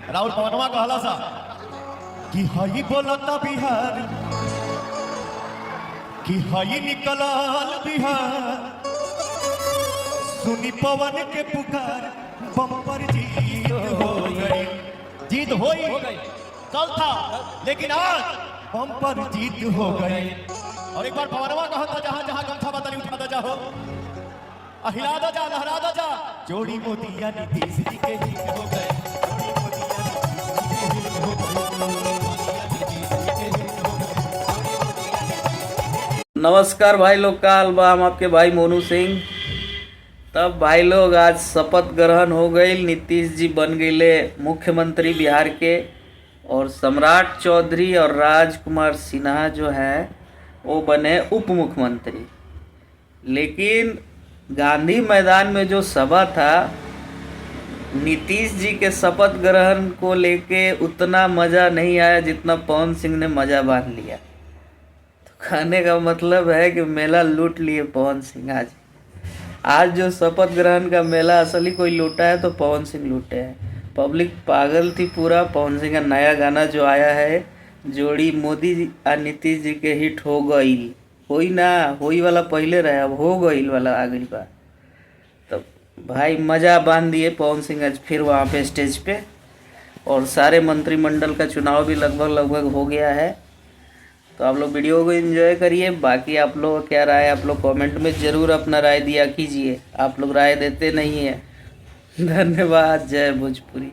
राहुल पवनवा कहला सा कि हई बोलता बिहार कि हई निकलल बिहार सुनी पवन के पुकार बम्पर जीत हो गई। जीत होई कल था लेकिन आज बम्पर जीत हो गई। और एक बार पवनवा कहता जहां जहां गमछा बदली उठा दे जाओ हिला दो जा लहरा दो जा जोड़ी मोतिया नीतीश जी के हित हो गए। नमस्कार भाई लोग, का हम आपके भाई मोनू सिंह। तब भाई लोग आज शपथ ग्रहण हो गई, नीतीश जी बन गए मुख्यमंत्री बिहार के और सम्राट चौधरी और राजकुमार सिन्हा जो है वो बने उप मुख्यमंत्री। लेकिन गांधी मैदान में जो सभा था नीतीश जी के शपथ ग्रहण को लेके उतना मज़ा नहीं आया जितना पवन सिंह ने मज़ा बांध लिया। कहने का मतलब है कि मेला लूट लिए पवन सिंह। आज जो शपथ ग्रहण का मेला असली कोई लूटा है तो पवन सिंह लूटे हैं। पब्लिक पागल थी पूरा। पवन सिंह का नया गाना जो आया है जोड़ी मोदी और नीतीश जी के हिट हो गई, होई ना होई वाला पहले रहे, अब हो गई वाला आ गई बात। तो भाई मज़ा बांध दिए पवन सिंह आज फिर वहाँ पे स्टेज पे। और सारे मंत्रिमंडल का चुनाव भी लगभग हो गया है। तो आप लोग वीडियो को एंजॉय करिए। बाकी आप लोग क्या राय, आप लोग कमेंट में ज़रूर अपना राय दिया कीजिए। आप लोग राय देते नहीं हैं। धन्यवाद। जय भोजपुरी।